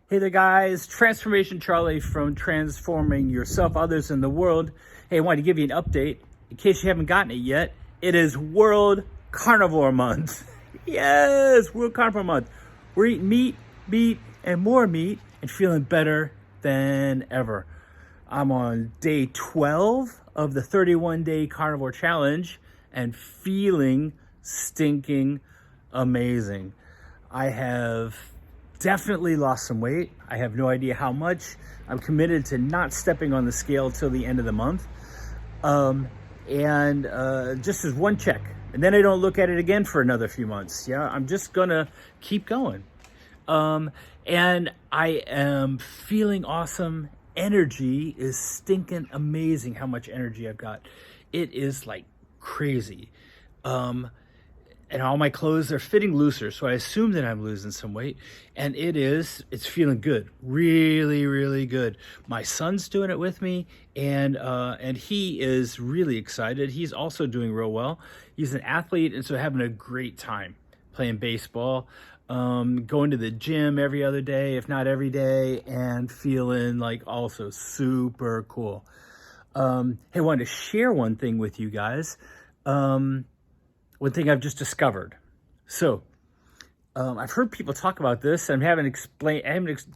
Hey there guys, Transformation Charlie from Transforming Yourself, Others, in the World. Hey, I wanted to give you an update. In case you haven't gotten it yet, it is World Carnivore Month. Yes, World Carnivore Month. We're eating meat, and more meat, and feeling better than ever. I'm on day 12 of the 31-day carnivore challenge and feeling stinking amazing. I have definitely lost some weight. I have no idea how much. I'm committed to not stepping on the scale till the end of the month. Just as one check. And then I don't look at it again for another few months. Yeah, I'm just gonna keep going. And I am feeling awesome. Energy is stinking amazing how much energy I've got. It is like crazy. And all my clothes are fitting looser, so I assume that I'm losing some weight, and it's feeling good, really, really good. My son's doing it with me, and he is really excited. He's also doing real well. He's an athlete, and so having a great time playing baseball, going to the gym every other day, if not every day, and feeling like also super cool. Hey, I wanted to share one thing with you guys. One thing I've just discovered. So, I've heard people talk about this. I haven't experienced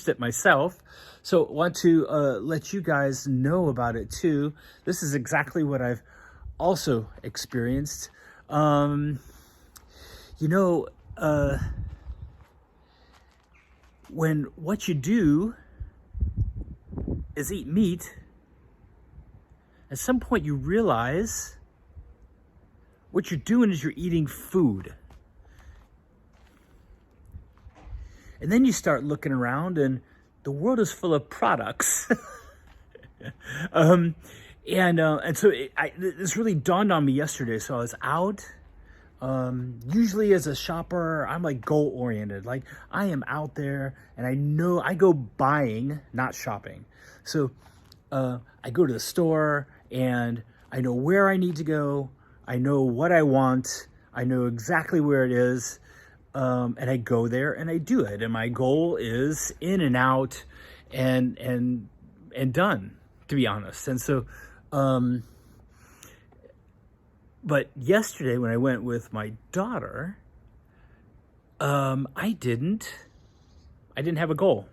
it myself. So, I want to let you guys know about it too. This is exactly what I've also experienced. When what you do is eat meat, at some point you realize what you're doing is you're eating food. And then you start looking around and the world is full of products. And so this really dawned on me yesterday. So I was out. Usually as a shopper, I'm like goal oriented. Like I am out there and I know I go buying, not shopping. So I go to the store and I know where I need to go. I know what I want. I know exactly where it is. And I go there and I do it. And my goal is in and out and done, to be honest. And so, but yesterday when I went with my daughter, I didn't have a goal.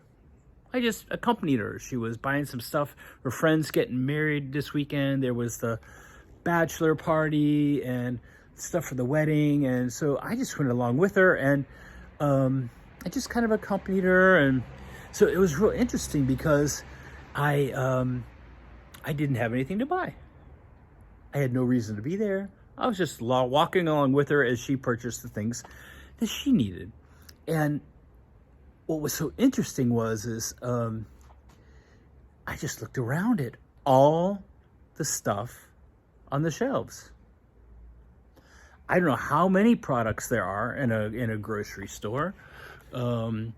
I just accompanied her. She was buying some stuff. Her friend's getting married this weekend. There was the bachelor party and stuff for the wedding, and so I just went along with her, and I just kind of accompanied her. And so it was real interesting because I didn't have anything to buy. I had no reason to be there. I was just walking along with her as she purchased the things that she needed. And what was so interesting is I just looked around at all the stuff on the shelves. I don't know how many products there are in a grocery store. I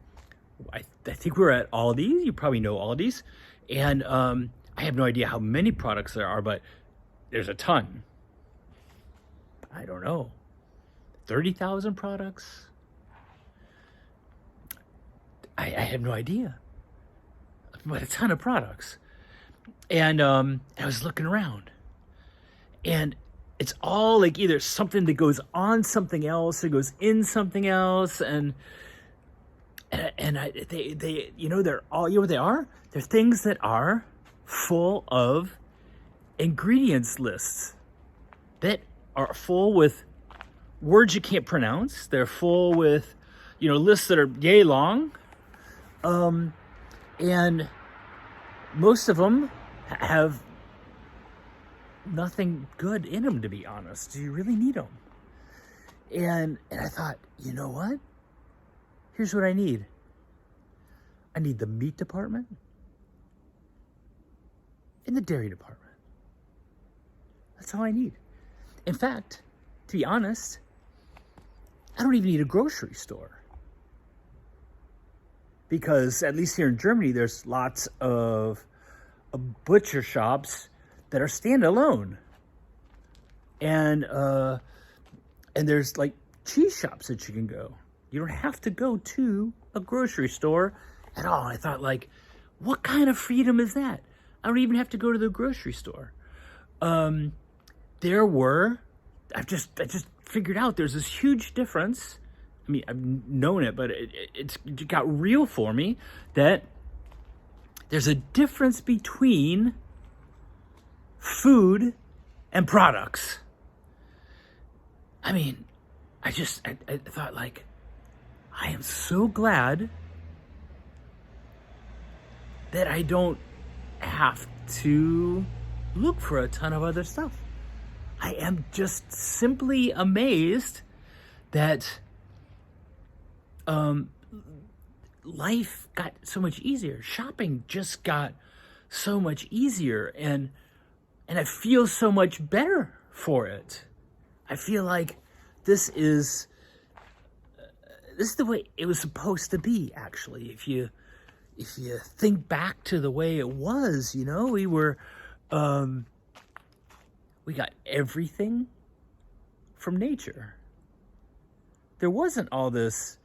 think we're at Aldi's. You probably know Aldi's. And I have no idea how many products there are, but there's a ton. I don't know. 30,000 products? I have no idea. But a ton of products. And I was looking around. And it's all like either something that goes on something else or goes in something else, they're all, what they are? They're things that are full of ingredients lists that are full with words you can't pronounce. They're full with, lists that are yay long, and most of them have nothing good in them, to be honest. Do you really need them? And I thought, you know what? Here's what I need. I need the meat department and the dairy department. That's all I need. In fact, to be honest, I don't even need a grocery store. Because at least here in Germany, there's lots of butcher shops that are standalone, and there's like cheese shops that you can go. You don't have to go to a grocery store at all. I thought, like, what kind of freedom is that? I don't even have to go to the grocery store. I just figured out there's this huge difference. I mean, I've known it, but it got real for me that there's a difference between food and products. I mean, I thought, like, I am so glad that I don't have to look for a ton of other stuff. I am just simply amazed that life got so much easier. Shopping just got so much easier, and I feel so much better for it. I feel like this is the way it was supposed to be, actually. If you think back to the way it was, you know, we got everything from nature. There wasn't all this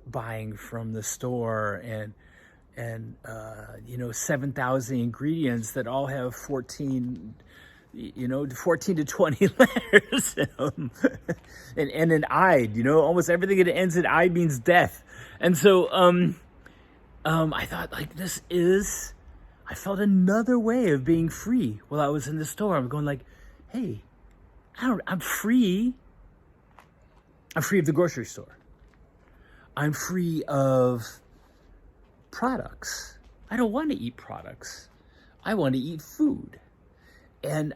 buying from the store and 7,000 ingredients that all have 14 to 20 letters. and an "ide," almost everything that ends in "ide" means death. And so I thought, like, I felt another way of being free while I was in the store. I'm going, like, hey, I'm free. I'm free of the grocery store. I'm free of products. I don't want to eat products. I want to eat food. And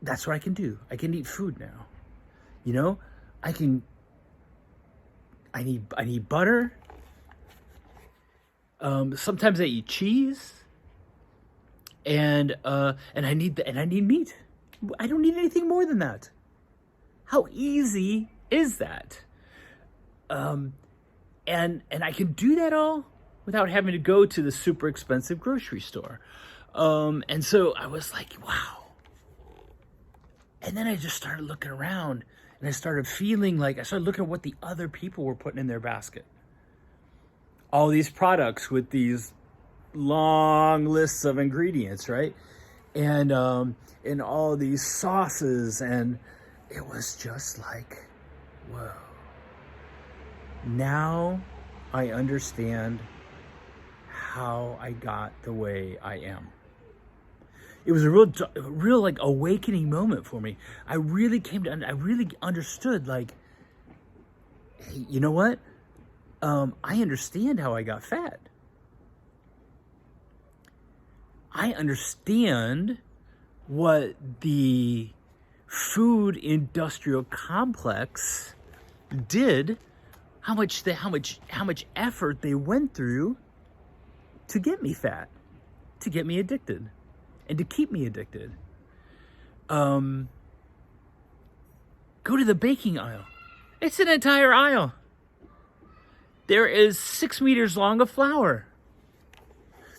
that's what I can do. I can eat food now. I need butter. Sometimes I eat cheese. And I need meat. I don't need anything more than that. How easy is that? And I can do that all without having to go to the super expensive grocery store. And so I was like, wow. And then I just started looking around, and I started feeling like, I started looking at what the other people were putting in their basket. All these products with these long lists of ingredients, right? And all these sauces, and it was just like, whoa. Now I understand how I got the way I am. It was a real like awakening moment for me. I really understood, like, hey, you know what? I understand how I got fat. I understand what the food industrial complex did, how much effort they went through to get me fat, to get me addicted, and to keep me addicted. Go to the baking aisle. It's an entire aisle. There is 6 meters long of flour.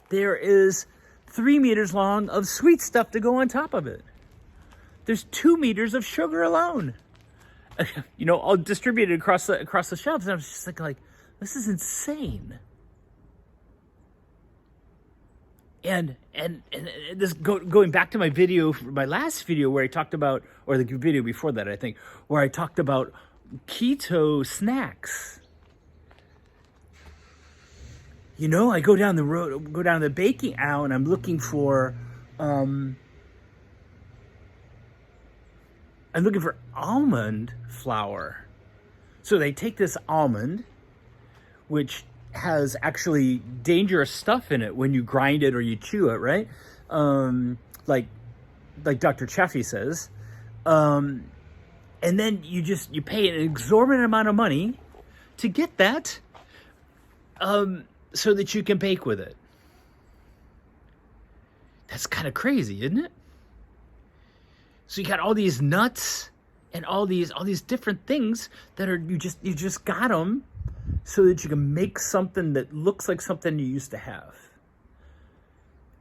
There is 3 meters long of sweet stuff to go on top of it. There's 2 meters of sugar alone. All distributed across the shelves. And I was just like, this is insane. And this going back to my last video where I talked about, or the video before that, I think, where I talked about keto snacks. I go down the baking aisle, and I'm looking for almond flour. So they take this almond, which has actually dangerous stuff in it when you grind it or you chew it, right? Like Dr. Chaffee says. And then you pay an exorbitant amount of money to get that, so that you can bake with it. That's kind of crazy, isn't it? So you got all these nuts and all these different things that are, you just got them so that you can make something that looks like something you used to have.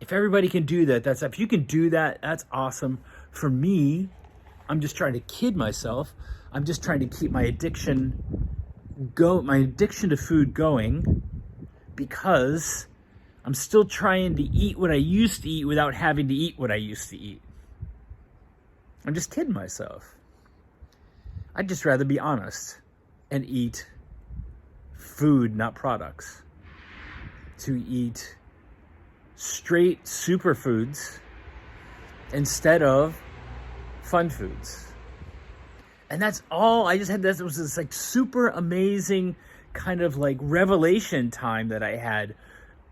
If everybody can do that, if you can do that, that's awesome. For me, I'm just trying to kid myself. I'm just trying to keep my addiction my addiction to food going because I'm still trying to eat what I used to eat without having to eat what I used to eat. I'm just kidding myself. I'd just rather be honest and eat food, not products. To eat straight superfoods instead of fun foods. And that's all. I just had this. It was this like super amazing kind of like revelation time that I had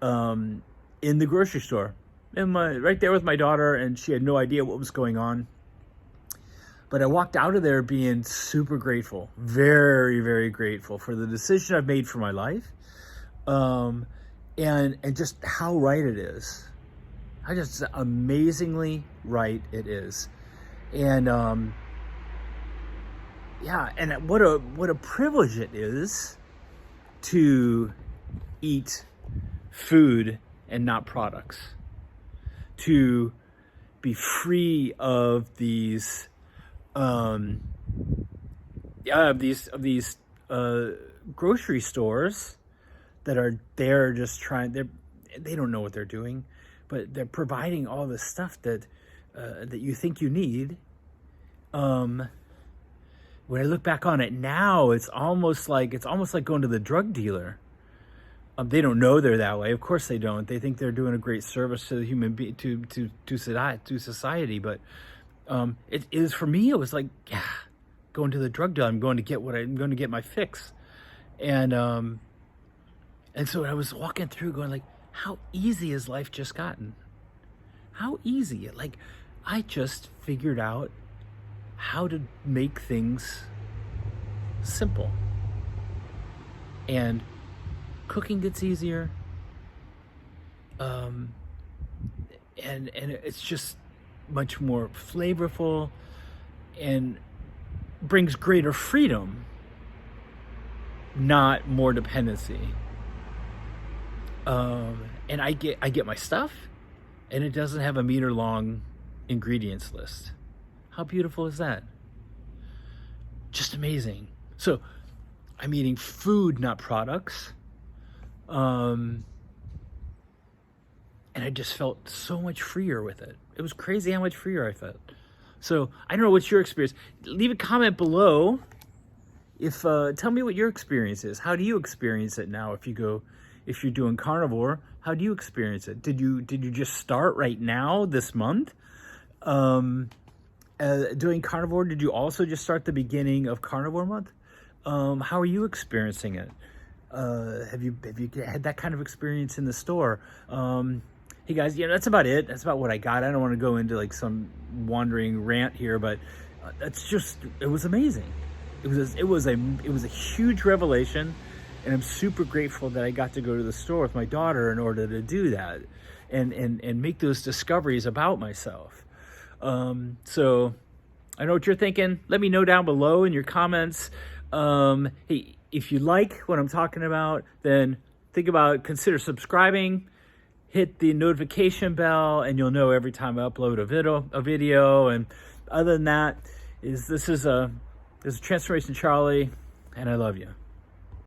in the grocery store. Right there with my daughter, and she had no idea what was going on. But I walked out of there being super grateful, very, very grateful for the decision I've made for my life, and just how right it is. How just amazingly right it is, and yeah, and what a privilege it is to eat food and not products, to be free of these grocery stores that are there just they don't know what they're doing, but they're providing all this stuff that you think you need. When I look back on it now, it's almost like going to the drug dealer. They don't know they're that way. Of course they don't. They think they're doing a great service to the human being, to society. But it is, for me, it was like, yeah, going to the drug dealer. I'm going to get my fix. And so I was walking through going like, how easy has life just gotten? How easy. Like, I just figured out how to make things simple. And cooking gets easier. And it's just much more flavorful and brings greater freedom, not more dependency. And I get my stuff, and it doesn't have a meter-long ingredients list. How beautiful is that? Just amazing. So I'm eating food, not products. And I just felt so much freer with it. It was crazy how much freer I felt. So I don't know what's your experience. Leave a comment below. Tell me what your experience is. How do you experience it now? If you're doing carnivore, how do you experience it? Did you just start right now this month? Doing carnivore, did you also just start the beginning of carnivore month? How are you experiencing it? Have you had that kind of experience in the store? Hey guys, that's about it. That's about what I got. I don't want to go into like some wandering rant here, but it was amazing. It was a huge revelation, and I'm super grateful that I got to go to the store with my daughter in order to do that and make those discoveries about myself. So I know what you're thinking. Let me know down below in your comments. Hey, if you like what I'm talking about, then consider subscribing, hit the notification bell, and you'll know every time I upload a video. And other than that, this is Transformation Charlie, and I love you.